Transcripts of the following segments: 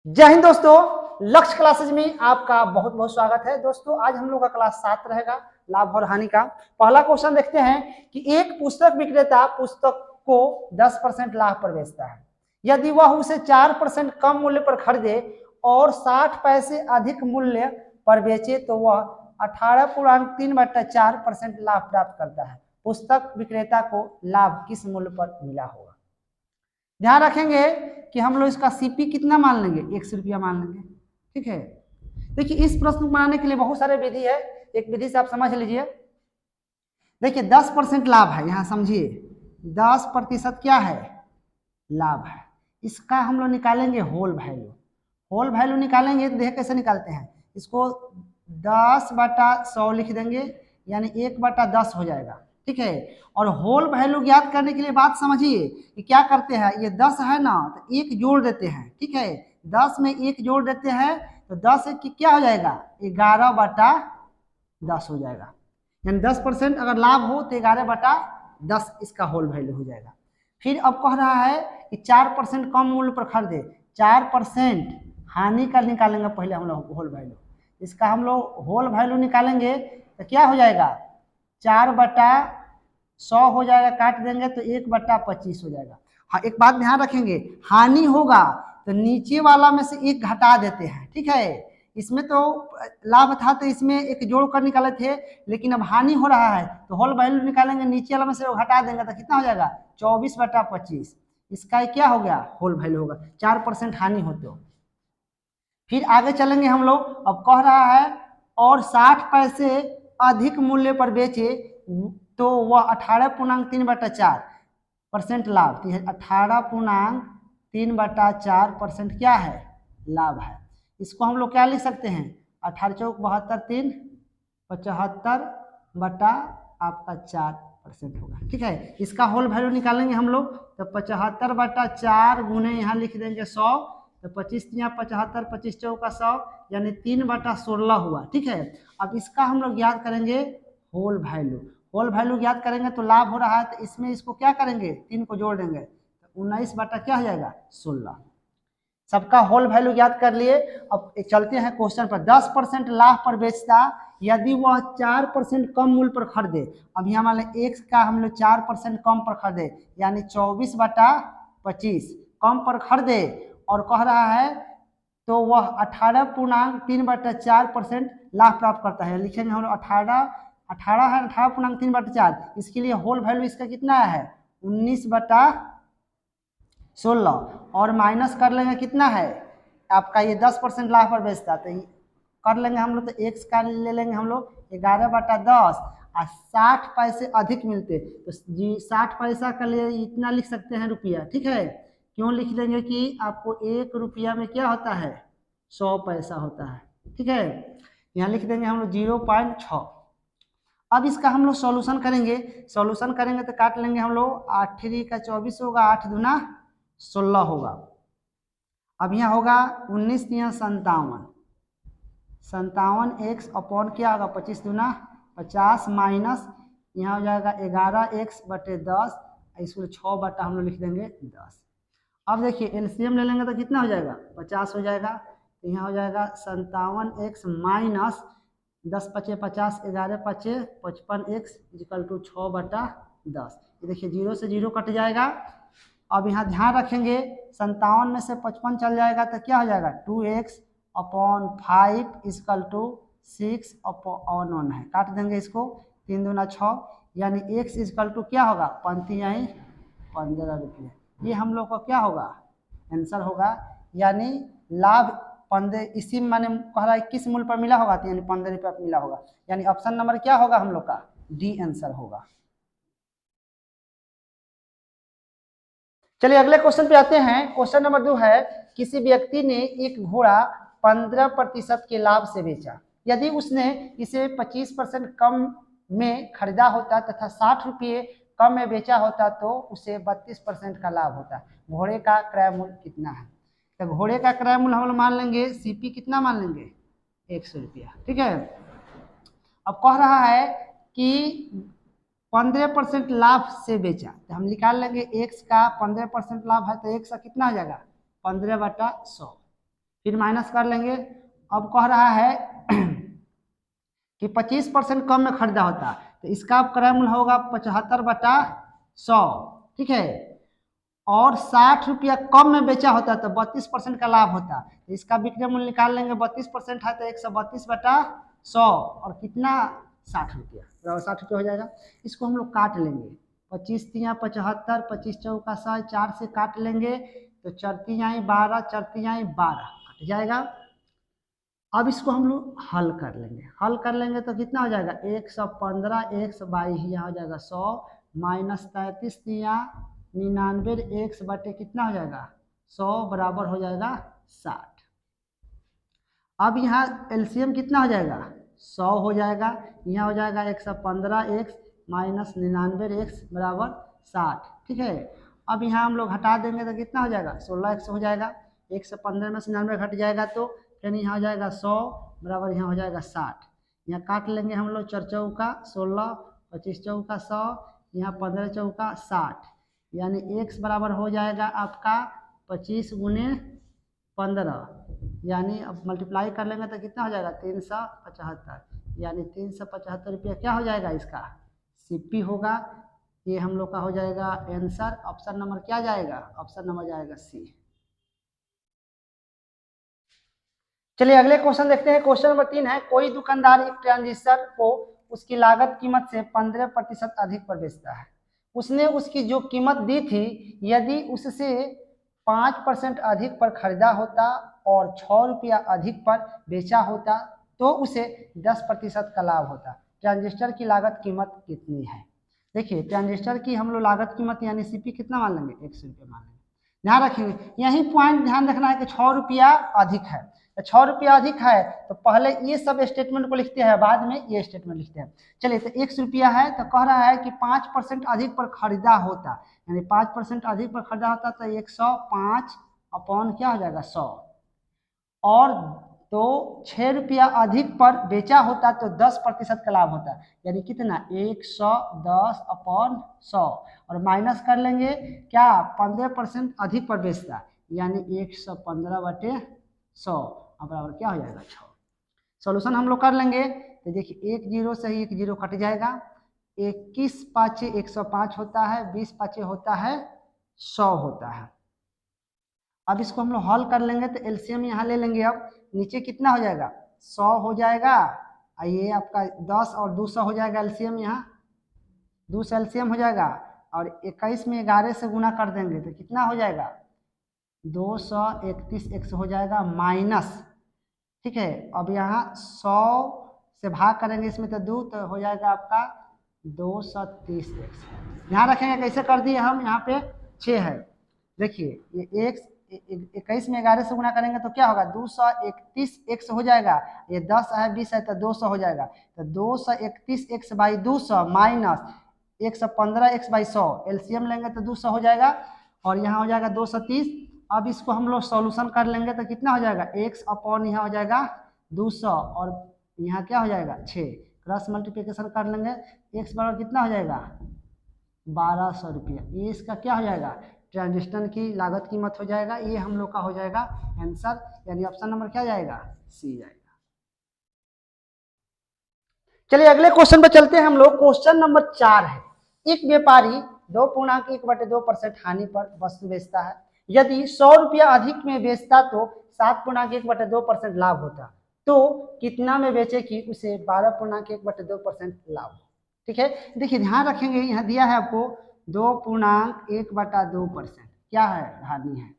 जय हिंद दोस्तों। लक्ष्य क्लासेज में आपका बहुत बहुत स्वागत है। दोस्तों आज हम लोग का क्लास 7 रहेगा, लाभ और हानि का। पहला क्वेश्चन देखते हैं कि एक पुस्तक विक्रेता पुस्तक को 10% लाभ पर बेचता है। यदि वह उसे 4% कम मूल्य पर खरीदे और 60 पैसे अधिक मूल्य पर बेचे तो वह 18.3/4% लाभ प्राप्त करता है। पुस्तक विक्रेता को लाभ किस मूल्य पर मिला होगा? ध्यान रखेंगे कि हम लोग इसका सीपी कितना मान लेंगे, 100 रुपया मान लेंगे। ठीक है, देखिए इस प्रश्न को बनाने के लिए बहुत सारे विधि है। एक विधि से आप समझ लीजिए। देखिए 10% लाभ है, यहाँ समझिए 10% क्या है, लाभ है। इसका हम लोग निकालेंगे होल वैल्यू। होल वैल्यू निकालेंगे तो देखिए कैसे निकालते हैं, इसको 10/100 लिख देंगे, यानी 1/10 हो जाएगा। ठीक है, और होल वैल्यू ज्ञात करने के लिए बात समझिए कि क्या करते हैं, ये 10 है ना तो एक जोड़ देते हैं। ठीक है, 10 में एक जोड़ देते हैं तो 10 की क्या हो जाएगा, 11/10 हो जाएगा। यानी 10% अगर लाभ हो तो 11/10 इसका होल वैल्यू हो जाएगा। फिर अब कह रहा है कि 4% कम मूल्य पर खरीदे, 4% हानि का निकालेंगे पहले हम लोग होल वैल्यू। इसका हम लोग होल वैल्यू निकालेंगे तो क्या हो जाएगा, 4/100 हो जाएगा, काट देंगे तो 1/25 हो जाएगा। हाँ एक बात ध्यान रखेंगे, हानि होगा तो नीचे वाला में से एक घटा देते हैं। ठीक है, इसमें तो लाभ था तो इसमें एक जोड़ कर निकाले थे, लेकिन अब हानि हो रहा है तो होल वैल्यू निकालेंगे, नीचे वाला में से घटा देंगे तो कितना हो जाएगा, 24/25। इसका क्या हो गया, होल वैल्यू होगा। 4% हानि हो तो फिर आगे चलेंगे हम लोग। अब कह रहा है और 60 पैसे अधिक मूल्य पर बेचे तो वह 18.3/4% लाभ, 18.3/4% क्या है, लाभ है। इसको हम लोग क्या लिख सकते हैं, 18×4 = 3 75 आपका 4% होगा। ठीक है, इसका होल वैल्यू निकालेंगे हम लोग तो 75/4 गुने यहाँ लिख देंगे 100, तो 25 × 75, 25 × 100 यानी 3/16 हुआ। ठीक है, अब इसका हम लोग याद करेंगे होल वैल्यू। होल वैल्यू याद करेंगे तो लाभ हो रहा है तो इसमें इसको क्या करेंगे, 3 को जोड़ देंगे तो 19 बटा क्या हो जाएगा, 16। सबका होल वैल्यू याद कर लिए। अब चलते हैं क्वेश्चन पर। 10% लाभ पर बेचता यदि वह 4% कम मूल्य पर खरीदे। अब यहाँ मान लें एक का हम लोग 4% कम पर खरीदे, यानी 24/25 कम पर खरीदे और कह रहा है तो वह 18.3/4% लाभ प्राप्त करता है। लिखेंगे हम लोग 18 है, 18.3/4, इसके लिए होल वैल्यू इसका कितना है, 19/16 और माइनस कर लेंगे कितना है आपका, ये 10% लाभ पर बेचता है तो कर लेंगे हम लोग, तो एक्स का ले लेंगे हम लोग 11/10 और 60 पैसे अधिक मिलते तो जी 60 पैसा का लिए इतना लिख सकते हैं रुपया। ठीक है, क्यों लिख लेंगे कि आपको 1 रुपया में क्या होता है, 100 पैसा होता है। ठीक है, यहाँ लिख देंगे हम लोग 0.6। अब इसका हम लोग सॉल्यूशन करेंगे। सॉल्यूशन करेंगे तो काट लेंगे हम लोग, 8 का 24 होगा, 8 दूना 16 होगा। अब यहाँ होगा 19 × 57, 57x अपॉन क्या होगा, 25 दूना 50 माइनस यहाँ हो जाएगा 11x/10, इसको 6 बटा हम लोग लिख देंगे 10। अब देखिए एलसीएम ले लेंगे तो कितना हो जाएगा, 50 हो जाएगा। तो यहाँ हो जाएगा 57x माइनस 10 × 5 = 50, 11 × 5 = 55x = 6/10। ये देखिए 0 से 0 कट जाएगा। अब यहाँ ध्यान रखेंगे 57 में से 55 चल जाएगा तो क्या हो जाएगा, 2x/5 = 6/1 है, काट देंगे इसको, 3 दूना 6 यानी x = क्या होगा, 15 रुपये। ये हम लोग का क्या होगा, आंसर होगा। यानी लाभ 15, इसी माने कह रहा है किस मूल्य पर मिला होगा, तो यानी 15 रुपया पर मिला होगा। यानी ऑप्शन नंबर क्या होगा हम लोग का, डी आंसर होगा। चलिए अगले क्वेश्चन पे आते हैं। क्वेश्चन नंबर 2 है, किसी व्यक्ति ने एक घोड़ा 15% के लाभ से बेचा। यदि उसने इसे 25% कम में खरीदा होता तथा 60 रुपये कम में बेचा होता तो उसे 32% का लाभ होता। घोड़े का क्रय मूल्य कितना है, तो घोड़े का क्रय मूल्य हम लोग मान लेंगे सीपी कितना मान लेंगे, 100 रुपया। ठीक है, अब कह रहा है कि 15% लाभ से बेचा तो हम निकाल लेंगे x का 15% लाभ है तो x का कितना हो जाएगा, 15/100। फिर माइनस कर लेंगे। अब कह रहा है कि 25% कम में खरीदा होता, तो इसका क्रय मूल्य होगा 75/100, ठीक है। और 60 रुपया कम में बेचा होता तो 32% का लाभ होता, तो इसका विक्रय मूल्य निकाल लेंगे। 32% है तो 132/100 और कितना 60 रुपया, बराबर 60 रुपया हो जाएगा। इसको हम लोग काट लेंगे। 25 तिया 75, 25 चौका 100, 4 से काट लेंगे तो 4 तियाई 12, 4 तियाई 12 कट जाएगा। अब इसको हम लोग हल कर लेंगे। हल कर लेंगे तो कितना हो जाएगा 115, 122 यहाँ हो जाएगा 100 माइनस 33 तिया 99 1 बटे कितना हो जाएगा 100 बराबर हो जाएगा 60। अब यहाँ एलसीएम कितना हो जाएगा 100 हो जाएगा। यहाँ हो जाएगा 115 x माइनस 99 x बराबर 60, ठीक है। अब यहाँ हम लोग हटा देंगे तो कितना हो जाएगा 16x हो जाएगा। 115 में 99 घट जाएगा तो फिर यहाँ हो जाएगा 100 बराबर यहाँ हो जाएगा 60। यहाँ काट लेंगे हम लोग 4 चौका 16, 25 चौका 100, यहाँ 15 चौका 60, यानी x बराबर हो जाएगा आपका 25 गुने 15, यानी अब मल्टीप्लाई कर लेंगे तो कितना हो जाएगा 375, यानी 375 रुपया क्या हो जाएगा इसका सीपी होगा। ये हम लोग का हो जाएगा आंसर। ऑप्शन नंबर क्या जाएगा, ऑप्शन नंबर जाएगा सी। चलिए अगले क्वेश्चन देखते हैं। क्वेश्चन नंबर 3 है, कोई दुकानदार एक ट्रांजिस्टर को उसकी लागत कीमत से 15% अधिक पर बेचता है। उसने उसकी जो कीमत दी थी, यदि उससे 5% अधिक पर खरीदा होता और 6 रुपया अधिक पर बेचा होता तो उसे 10% का लाभ होता। ट्रांजिस्टर की लागत कीमत कितनी है। देखिए ट्रांजिस्टर की हम लोग लागत कीमत यानी सीपी कितना मान लेंगे 100 रुपया मान लेंगे। ध्यान रखेंगे, यही पॉइंट ध्यान रखना है कि 6 रुपया अधिक है। तो 6 रुपया अधिक है तो पहले ये सब स्टेटमेंट को लिखते हैं, बाद में ये स्टेटमेंट लिखते हैं। चलिए तो 100 रुपया है तो कह रहा है कि 5% अधिक पर खरीदा होता, यानी 5% अधिक पर खरीदा होता तो 105 अपॉन क्या हो जाएगा 100, और तो 6 रुपया अधिक पर बेचा होता तो 10% का लाभ होता, यानी कितना 110 अपॉन 100, और माइनस कर लेंगे क्या 15% अधिक पर बेचता, यानी 115/100 बराबर क्या हो जाएगा 6। सॉल्यूशन हम लोग कर लेंगे तो देखिए 1 जीरो से ही 1 जीरो कट जाएगा। 21 पाँचे 105 होता है, 20 पाँचे होता है 100 होता है। अब इसको हम लोग हल कर लेंगे तो एलसीएम यहाँ ले लेंगे। अब नीचे कितना हो जाएगा 100 हो जाएगा, ये आपका 10 और 200 हो जाएगा एलसीएम, यहाँ 200 एलसीएम हो जाएगा, और 21 में 11 से गुना कर देंगे तो कितना हो जाएगा 231 x हो जाएगा माइनस, ठीक है। अब यहाँ 100 से भाग करेंगे इसमें तो 2 तो हो जाएगा आपका 230 x। ध्यान रखेंगे कैसे कर दिए हम, यहाँ पे 6 है। देखिए ये x 21 में 11 से गुना करेंगे तो क्या होगा 231 x हो जाएगा। ये 10 है 20 है तो 200 हो जाएगा, तो 231 x by 200 minus 115 x by 100, LCM लेंगे तो 200 हो जाएगा, और यहाँ हो जाएगा 230। अब इसको हम लोग सॉल्यूशन कर लेंगे तो कितना हो जाएगा x अपॉन यहाँ हो जाएगा 200, और यहाँ क्या हो जाएगा 6, क्रॉस मल्टीप्लिकेशन कर लेंगे x बराबर कितना हो जाएगा 1200 रुपया। ये इसका क्या हो जाएगा ट्रांजिस्टर की लागत कीमत हो जाएगा। ये हम लोग का हो जाएगा आंसर, यानी ऑप्शन नंबर क्या जाएगा सी जाएगा। चलिए अगले क्वेश्चन पर चलते हैं हम लोग। क्वेश्चन नंबर 4 है, एक व्यापारी 2.1/2% हानि पर वस्तु बेचता है। यदि 100 रुपया अधिक में बेचता तो 7.1/2% लाभ होता, तो कितना में बेचे कि उसे 12.1/2% लाभ हो। ठीक है, देखिए ध्यान रखेंगे, यहाँ दिया है आपको 2.1/2% क्या है हानि है,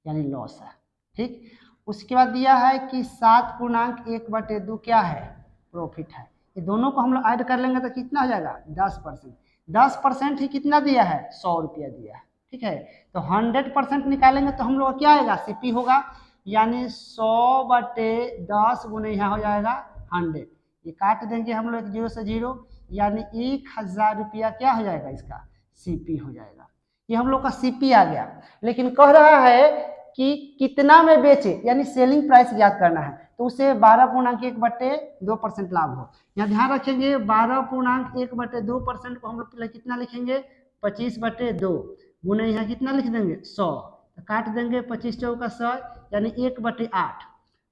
यानी लॉस है। ठीक, उसके बाद दिया है कि 7.1/2 क्या है प्रॉफिट है। ये दोनों को हम लोग ऐड कर लेंगे तो कितना हो जाएगा 10%। 10% ही कितना दिया है 100 रुपया दिया है। ठीक है, तो 100% निकालेंगे तो हम लोग क्या आएगा सीपी होगा, यानी 100/10 गुने यहाँ हो जाएगा 100। ये काट देंगे हम लोग 0 से 0, यानी 1000 रुपया क्या हो जाएगा इसका सीपी हो जाएगा। ये हम लोग का सीपी आ गया। लेकिन कह रहा है कि कितना में बेचे, यानी सेलिंग प्राइस याद करना है, तो उसे 12.1/2% लाभ हो। यहाँ ध्यान रखेंगे 12.1/2% को हम लोग कितना लिखेंगे 25/2 गुने यहाँ कितना लिख देंगे 100, तो काट देंगे 25 चौका 100, यानी 1/8।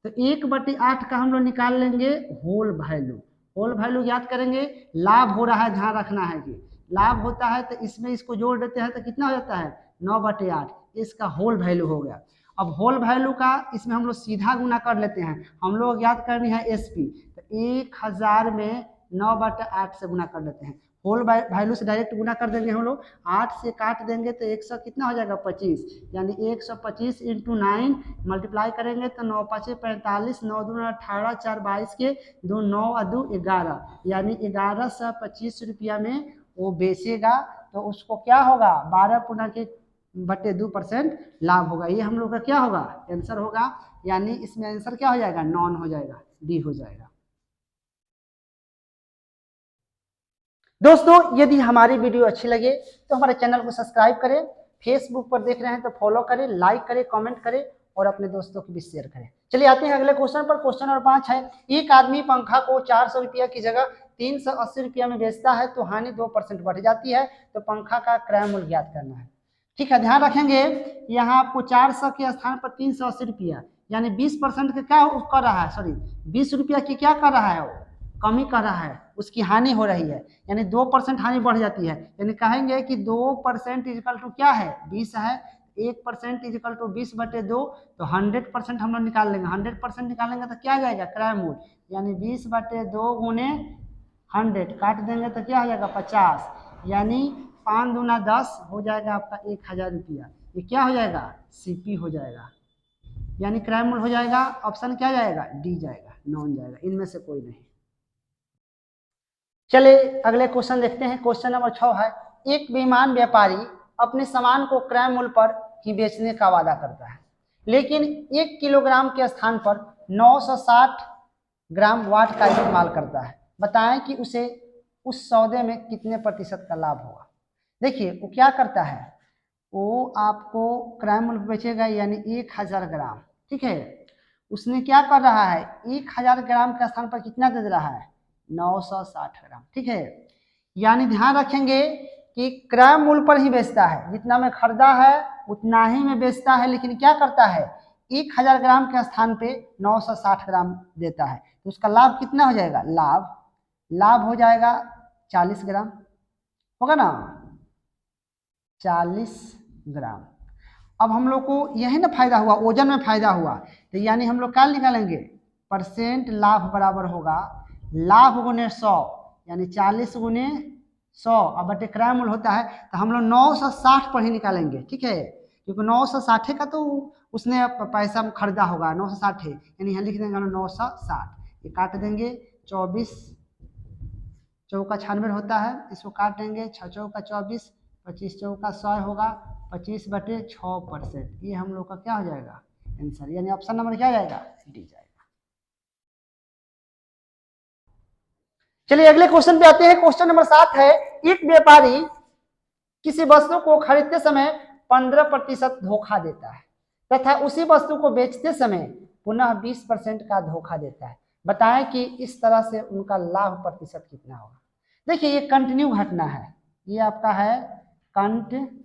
तो 1/8 का हम लोग निकाल लेंगे होल वैल्यू। होल वैल्यू याद करेंगे, लाभ हो रहा है, ध्यान रखना है कि लाभ होता है तो इसमें इसको जोड़ देते हैं तो कितना हो जाता है 9/8, इसका होल वैल्यू हो गया। अब होल वैल्यू का इसमें हम लोग सीधा गुना कर लेते हैं, हम लोग याद करनी है एसपी, तो 1000 में 9/8 से गुना कर लेते हैं। होल वैल्यू से डायरेक्ट गुना कर देंगे हम लोग, 8 से काट देंगे तो 100 कितना हो जाएगा 25, यानी 125 × 9 मल्टीप्लाई करेंगे तो 9 5 45, 9 2 18, 4 22 के 2 9 और 2 11, यानी 1125 रुपया में वो बेचेगा। तो उसको क्या होगा 12/2% लाभ होगा। ये हम लोग का क्या होगा आंसर होगा, यानी इसमें आंसर क्या हो जाएगा नॉन हो जाएगा, डी हो जाएगा। दोस्तों यदि हमारी वीडियो अच्छी लगे तो हमारे चैनल को सब्सक्राइब करें, फेसबुक पर देख रहे हैं तो फॉलो करें, लाइक करें, कमेंट करें और अपने दोस्तों को भी शेयर करें। चलिए आते हैं अगले क्वेश्चन पर। क्वेश्चन नंबर 5 है, एक आदमी पंखा को 400 रुपया की जगह 380 रुपया में बेचता है तो हानि 2% बढ़ जाती है, तो पंखा का क्रय मूल्य ज्ञात करना है। ठीक है, ध्यान रखेंगे यहाँ आपको 400 के स्थान पर 380 रुपया, यानी 20% का क्या कर रहा है, सॉरी 20 रुपया की क्या कर रहा है वो कमी कर रहा है, उसकी हानि हो रही है, यानी 2% हानि बढ़ जाती है। यानी कहेंगे कि 2% इक्वल टू क्या है 20 है, 1% इक्वल टू 20/2, तो 100% हम लोग निकाल लेंगे। 100% निकालेंगे तो क्या आ जाएगा क्रय मूल्य, यानी 20/2 गुने 100 काट देंगे तो क्या हो जाएगा 50, यानी 5 दूना 10 हो जाएगा आपका 1000 रुपया। ये क्या हो जाएगा सीपी हो जाएगा, यानी क्रय मूल्य हो जाएगा। ऑप्शन क्या जाएगा डी जाएगा, नॉन जाएगा, इनमें से कोई नहीं। चलिए अगले क्वेश्चन देखते हैं। क्वेश्चन नंबर 6 है, एक बेईमान व्यापारी अपने सामान को क्रय मूल्य पर ही बेचने का वादा करता है, लेकिन 1 किलोग्राम के स्थान पर 960 ग्राम वाट का इस्तेमाल करता है। बताएं कि उसे उस सौदे में कितने प्रतिशत का लाभ होगा। देखिए वो क्या करता है, वो आपको क्रय मूल्य बेचेगा यानी 1000 ग्राम। ठीक है, उसने क्या कर रहा है 1000 ग्राम के स्थान पर कितना दे रहा है 960 ग्राम। ठीक है, यानी ध्यान रखेंगे कि क्रय मूल्य पर ही बेचता है, जितना में खरीदा है उतना ही में बेचता है, लेकिन क्या करता है 1000 ग्राम के स्थान पे 960 ग्राम देता है, तो उसका लाभ कितना हो जाएगा, लाभ हो जाएगा 40 ग्राम होगा ना, 40 ग्राम। अब हम लोग को यही ना फायदा हुआ, ओजन में फायदा हुआ, तो यानी हम लोग क्या निकालेंगे परसेंट लाभ बराबर होगा लाभ गुने 100, यानी 40 गुने 100 अब बटे क्रय मूल्य होता है, तो हम लोग 960 पर ही निकालेंगे। ठीक है, क्योंकि 960 का तो उसने पैसा खरीदा होगा 960, यानी यहाँ लिख देंगे 960, ये काट देंगे 24 चौका 96 होता है, इसको काट देंगे 6 चौका 24, 25 चौका 100 होगा, 25/6%। ये हम लोग का क्या हो जाएगा आंसर, यानी ऑप्शन नंबर क्या जाएगा डी जाएगा। चलिए अगले क्वेश्चन पे आते हैं। क्वेश्चन नंबर 7 है, एक व्यापारी किसी वस्तु को खरीदते समय 15% धोखा देता है तथा उसी वस्तु को बेचते समय पुनः 20% का धोखा देता है। बताएं कि इस तरह से उनका लाभ प्रतिशत कितना होगा। देखिए ये कंटिन्यू घटना है, ये आपका है कंटिन्यू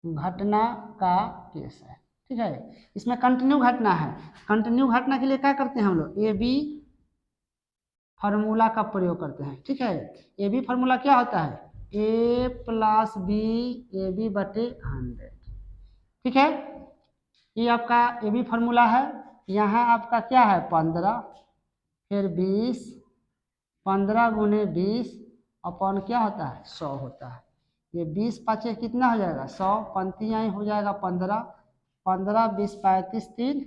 घटना का केस है। ठीक है, इसमें कंटिन्यू घटना है, कंटिन्यू घटना के लिए क्या करते हैं हम लोग ए बी फार्मूला का प्रयोग करते हैं। ठीक है, ए बी फार्मूला क्या होता है a + b AB/100। ठीक है, ये आपका ए बी फार्मूला है। यहाँ आपका क्या है 15 फिर 20, 15 गुने 20 अपॉन क्या होता है 100 होता है। ये 20 पाँचे कितना हो जाएगा 100, पंक्तियाँ हो जाएगा 15, 15 20 35 3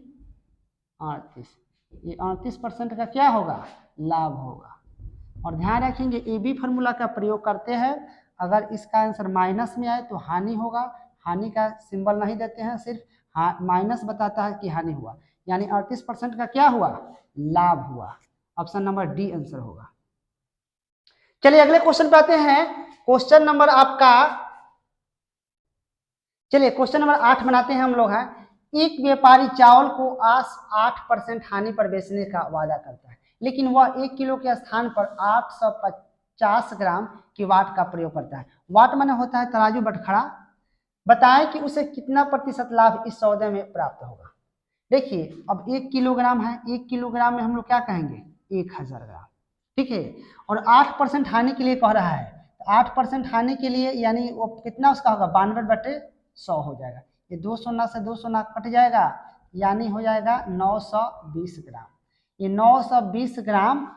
38, ये 38% का क्या होगा लाभ होगा। और ध्यान रखेंगे ए बी फार्मूला का प्रयोग करते हैं, अगर इसका आंसर माइनस में आए तो हानि होगा, हानि का सिंबल नहीं देते हैं, सिर्फ माइनस बताता है कि हानि हुआ, यानी 38% का क्या हुआ लाभ हुआ। ऑप्शन नंबर डी आंसर होगा। चलिए अगले क्वेश्चन पे आते हैं। क्वेश्चन नंबर आपका, चलिए क्वेश्चन नंबर 8 बनाते हैं हम लोग हैं। एक व्यापारी चावल को 8% हानि पर बेचने का वादा करता है, लेकिन वह 1 किलो के स्थान पर 850 ग्राम की वाट का प्रयोग करता है। वाट माने होता है तराजू बटखरा, बताएं कि उसे कितना प्रतिशत लाभ इस सौदे में प्राप्त होगा। देखिए अब 1 किलोग्राम है, 1 किलोग्राम में हम लोग क्या कहेंगे 1000 ग्राम, ठीक है। और 8% हानि के लिए कह रहा है, तो 8% हानि के लिए यानी वो कितना उसका होगा 92/100 हो जाएगा। ये 2 सोना से 2 सोना कट जाएगा, यानी हो जाएगा 920 ग्राम। ये 920 ग्राम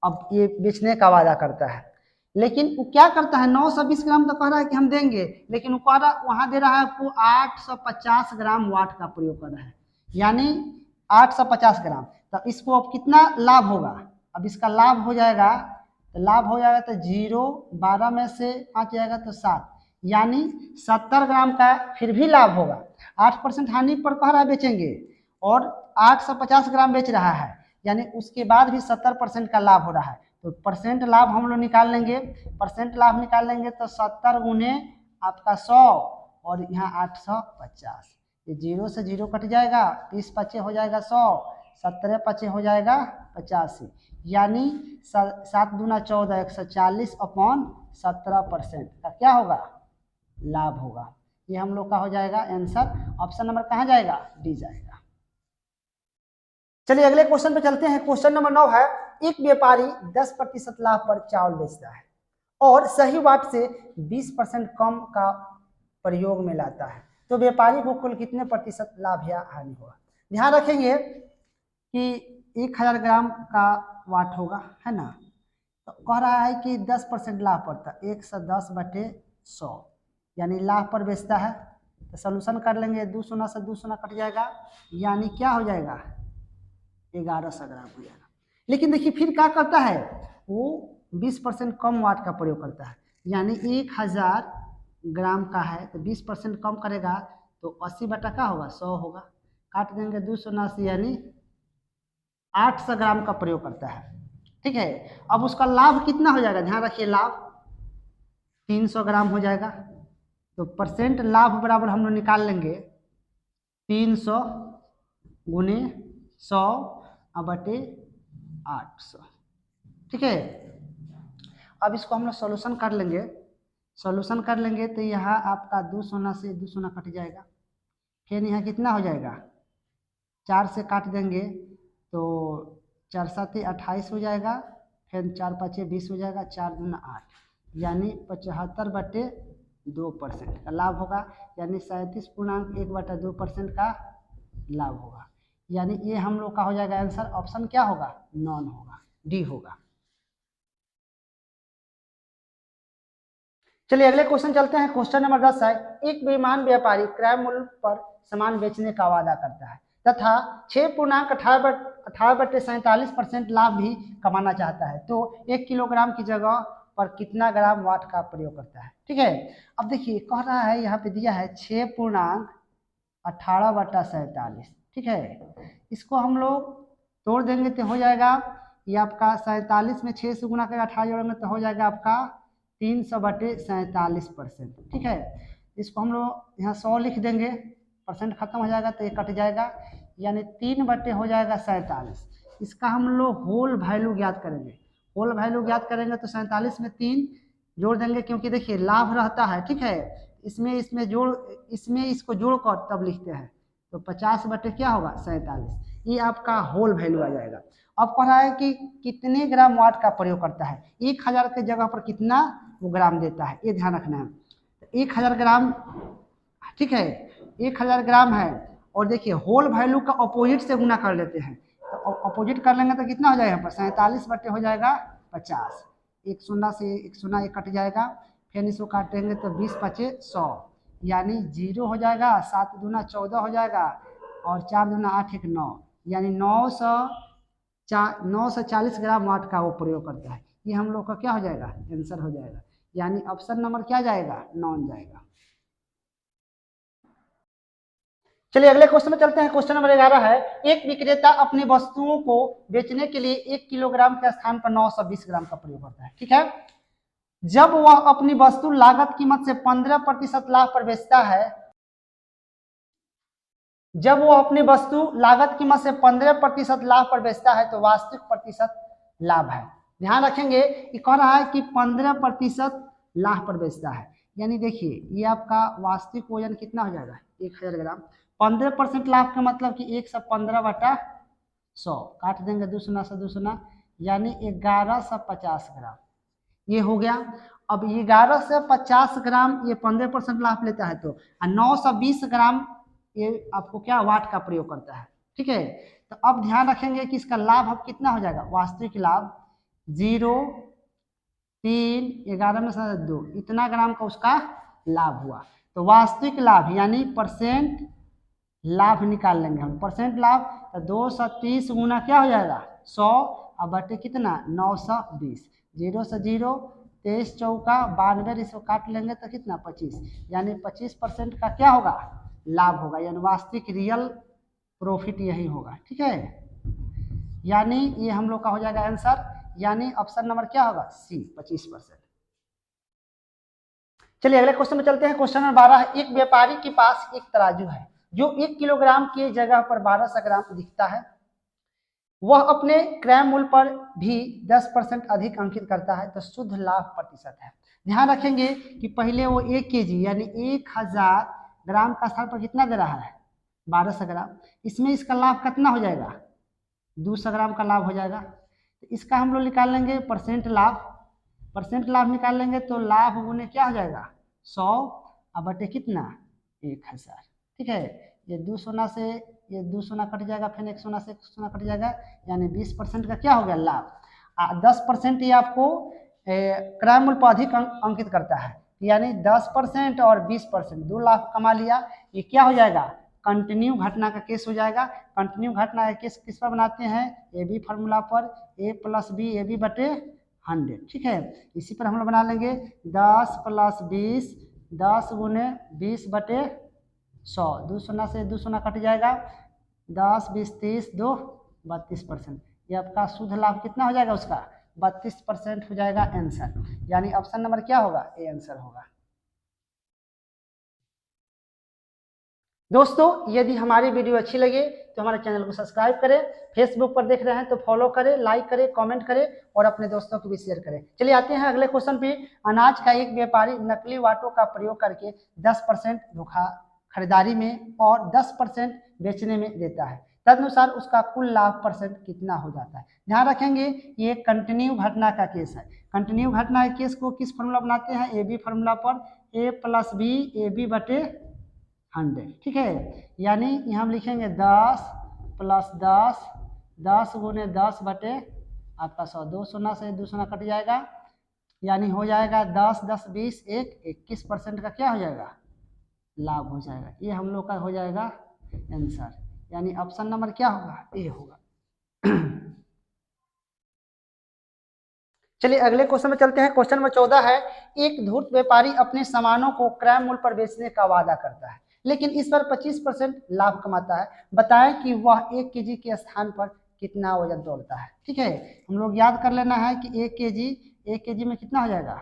अब ये बेचने का वादा करता है, लेकिन वो क्या करता है 920 ग्राम तो कह रहा है कि हम देंगे, लेकिन वो कह रहा वहां दे रहा है आपको 850 ग्राम वाट का प्रयोग कर रहा है, यानी 850 ग्राम। तो इसको अब कितना लाभ होगा, अब इसका लाभ हो जाएगा, तो लाभ हो जाएगा तो 0, 12 में से 5 जाएगा तो 7, यानी 70 ग्राम का फिर भी लाभ होगा। 8% हानि पर कह रहा है बेचेंगे और 850 ग्राम बेच रहा है, यानी उसके बाद भी 70% का लाभ हो रहा है। तो परसेंट लाभ हम लोग निकाल लेंगे, परसेंट लाभ निकाल लेंगे तो 70 गुने आपका 100 और यहाँ 850, ये 0 से 0 कट जाएगा, 30 पचे हो जाएगा 100, 17 पचे हो जाएगा 85, यानी 7 दूना 14, 140 अपॉन 17% का क्या होगा लाभ होगा। ये हम लोग का हो जाएगा आंसर। ऑप्शन नंबर कहाँ जाएगा, डी जाएगा। चलिए अगले क्वेश्चन पे चलते हैं। क्वेश्चन नंबर 9 है, एक व्यापारी 10% लाभ पर चावल बेचता है और सही वाट से 20% कम का प्रयोग में लाता है, तो व्यापारी को कुल कितने प्रतिशत लाभ या हानि होगा। ध्यान रखेंगे कि 1000 ग्राम का वाट होगा, है ना, तो कह रहा है कि 10% लाभ पड़ता है, 110/100, यानी लाभ पर बेचता है। तो सोल्यूशन कर लेंगे, 2 सोना से 2 सोना कट जाएगा, यानी क्या हो जाएगा 1100 ग्राम हो जाएगा। लेकिन देखिए फिर क्या करता है, वो 20% कम वाट का प्रयोग करता है, यानी 1000 ग्राम का है तो 20% कम करेगा तो 80 बटा का होगा 100 होगा, काट देंगे 2 सोना से, यानी 800 ग्राम का प्रयोग करता है, ठीक है। अब उसका लाभ कितना हो जाएगा, ध्यान रखिए लाभ 300 ग्राम हो जाएगा। तो परसेंट लाभ बराबर हम लोग निकाल लेंगे 300 गुने 100 बटे 800, ठीक है। अब इसको हम लोग सोल्यूशन कर लेंगे, सोल्यूशन कर लेंगे तो यहाँ आपका 2 सोना से 2 सोना कट जाएगा, फिर यहाँ कितना हो जाएगा 4 से काट देंगे तो 4 7 28 हो जाएगा, फिर 4 5 20 हो जाएगा, 4 दूना 8, यानी 75/2% का लाभ होगा, यानी 37.1/2% का लाभ होगा, यानी ये हम लोग का हो जाएगा आंसर। ऑप्शन क्या होगा, नॉन होगा, डी होगा। चलिए अगले क्वेश्चन चलते हैं। क्वेश्चन नंबर 10 है, एक बेईमान व्यापारी क्रय मूल्य पर सामान बेचने का वादा करता है तथा 6.18/47% लाभ भी कमाना चाहता है, तो 1 किलोग्राम की जगह पर कितना ग्राम वाट का प्रयोग करता है, ठीक है। अब देखिए कह रहा है यहाँ पे दिया है 6.18/47, ठीक है। इसको हम लोग तोड़ देंगे तो हो जाएगा, ये आपका 47 में 6 से गुना करके 18 जोड़ेंगे तो हो जाएगा आपका 300/47%, ठीक है। इसको हम लोग यहाँ 100 लिख देंगे, परसेंट खत्म हो जाएगा तो ये कट जाएगा, यानी 3 हो जाएगा 47। इसका हम लोग होल वैल्यू ज्ञात करेंगे, होल वैल्यू ज्ञात करेंगे तो 47 में 3 जोड़ देंगे, क्योंकि देखिए लाभ रहता है, ठीक है। इसमें इसको जोड़कर तब लिखते हैं, तो 50 क्या होगा 47, ये आपका होल वैल्यू आ जाएगा। अब कह रहा है कि कितने ग्राम वाट का प्रयोग करता है, 1000 के जगह पर कितना वो ग्राम देता है, ये ध्यान रखना है। तो 1000 ग्राम, ठीक है, 1000 ग्राम है, और देखिए होल वैल्यू का अपोजिट से गुना कर लेते हैं, तो अपोजिट कर लेंगे तो कितना हो जाएगा 47 हो जाएगा 50, 1 शून्य से 1 शून्य कट जाएगा, फिर इसको काटेंगे तो 20 5 100, यानी 0 हो जाएगा, 7 दूना 14 हो जाएगा, और 4 दूना 8 1 9, यानी 940 ग्राम वाट का वो प्रयोग करता है। ये हम लोग का क्या हो जाएगा आंसर हो जाएगा, यानी ऑप्शन नंबर क्या जाएगा, नॉन जाएगा। चलिए अगले क्वेश्चन में चलते हैं। क्वेश्चन नंबर 11 है, एक विक्रेता अपनी वस्तुओं को बेचने के लिए 1 किलोग्राम के स्थान पर 920 ग्राम का प्रयोग करता है, ठीक है। जब वह अपनी वस्तु लागत कीमत से 15% लाभ पर बेचता है, जब वो अपनी वस्तु लागत कीमत से 15% लाभ पर बेचता है तो वास्तविक प्रतिशत लाभ है। ध्यान रखेंगे कि कह रहा है कि 15% लाभ पर बेचता है, यानी देखिए ये आपका वास्तविक वजन कितना हो जाएगा 1000 ग्राम। 15% लाभ का मतलब कि 115/100 काट देंगे 2 शून्य से 2 शून्य, यानी 1150 ग्राम ये हो गया। अब 1150 ग्राम ये 15% लाभ लेता है तो 920 ग्राम ये आपको क्या वाट का प्रयोग करता है। ठीक है, तो अब ध्यान रखेंगे कि इसका लाभ अब कितना हो जाएगा, वास्तविक लाभ 0, 3, 11 में से 2 इतना ग्राम का उसका लाभ हुआ। तो वास्तविक लाभ यानी परसेंट लाभ निकाल लेंगे हम, परसेंट लाभ तो 230 गुना क्या हो जाएगा 100 और बटे कितना 920, 0 से 0, 23 चौका 92, इसको काट लेंगे तो कितना 25, यानी 25% का क्या होगा लाभ होगा, यानी वास्तविक रियल प्रॉफिट यही होगा। ठीक है, यानी ये हम लोग का हो जाएगा आंसर, यानी ऑप्शन नंबर क्या होगा सी 25%। चलिए अगले क्वेश्चन में चलते हैं। क्वेश्चन नंबर 12 है, एक व्यापारी के पास एक तराजू है जो 1 किलोग्राम की जगह पर 1200 ग्राम दिखता है। वह अपने क्रय मूल्य पर भी 10% अधिक अंकित करता है, तो शुद्ध लाभ प्रतिशत है। ध्यान रखेंगे कि पहले वो 1 केजी यानी 1000 ग्राम का स्थान पर कितना दे रहा है 1200 ग्राम, इसमें इसका लाभ कितना हो जाएगा 200 ग्राम का लाभ हो जाएगा। तो इसका हम लोग निकाल लेंगे परसेंट लाभ, परसेंट लाभ निकाल लेंगे तो लाभ गुने क्या हो जाएगा 100 और बटे कितना 1000। ठीक है, ये 2 शून्य से ये 2 शून्य कट जाएगा, फिर 1 शून्य से 1 शून्य कट जाएगा, यानी 20% का क्या हो गया लाभ। 10% ये आपको क्रय मूल्य पर अधिक अंकित करता है, यानी 10% और 20% 2 लाख कमा लिया। ये क्या हो जाएगा कंटिन्यू घटना का केस हो जाएगा। कंटिन्यू घटना का केस किस पर बनाते हैं, ए बी फार्मूला पर, a + b AB बटे 100। ठीक है, इसी पर हम लोग बना लेंगे 10 + 20, 10 गुने 20 बटे 100, 2 शून्य से 2 शून्य कट जाएगा, 10, 20, 30, 2 32%। ये आपका शुद्ध लाभ कितना हो जाएगा उसका 32% हो जाएगा आंसर, यानी ऑप्शन नंबर क्या होगा ए आंसर होगा। दोस्तों यदि हमारी वीडियो अच्छी लगे तो हमारे चैनल को सब्सक्राइब करें, फेसबुक पर देख रहे हैं तो फॉलो करें, लाइक करें, कमेंट करें और अपने दोस्तों को भी शेयर करें। चलिए आते हैं अगले क्वेश्चन पे। अनाज का एक व्यापारी नकली वाटों का प्रयोग करके 10% धोखा खरीदारी में और 10% बेचने में देता है, तदनुसार उसका कुल लाभ परसेंट कितना हो जाता है। ध्यान रखेंगे ये कंटिन्यू घटना का केस है। कंटिन्यू घटना के केस को किस फॉर्मूला बनाते हैं, ए बी फार्मूला पर, a + b AB बटे 100। ठीक है, यानी यहाँ हम लिखेंगे 10 + 10, 10 गुने 10 बटे आपका 100, 2 शून्य से 2 शून्य कट जाएगा, यानी हो जाएगा 10, 10, 20, 21% का क्या हो जाएगा लाभ हो जाएगा। ये हम लोग का हो जाएगा आंसर, यानी ऑप्शन नंबर क्या होगा ए होगा। चलिए अगले क्वेश्चन में चलते हैं। क्वेश्चन नंबर 14 है, एक धूर्त व्यापारी अपने सामानों को क्रय मूल्य पर बेचने का वादा करता है लेकिन इस पर 25% लाभ कमाता है। बताएं कि वह 1 केजी के स्थान पर कितना वजन तोलता है। ठीक है, हम लोग याद कर लेना है कि 1 केजी में कितना हो जाएगा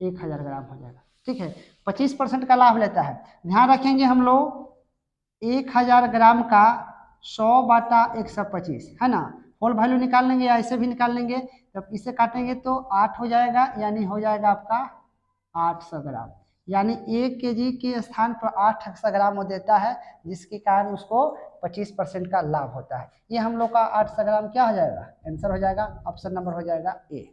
1000 ग्राम हो जाएगा। ठीक है, 25% का लाभ लेता है। ध्यान रखेंगे हम लोग 1000 ग्राम का 100/125 है ना, होल वैल्यू निकाल लेंगे या ऐसे भी निकाल लेंगे। जब इसे काटेंगे तो 8 हो जाएगा, यानी हो जाएगा आपका 800 ग्राम, यानी 1 केजी के स्थान पर 800 ग्राम वो देता है, जिसके कारण उसको 25% का लाभ होता है। ये हम लोग का 800 ग्राम क्या हो जाएगा आंसर हो जाएगा, ऑप्शन नंबर हो जाएगा ए।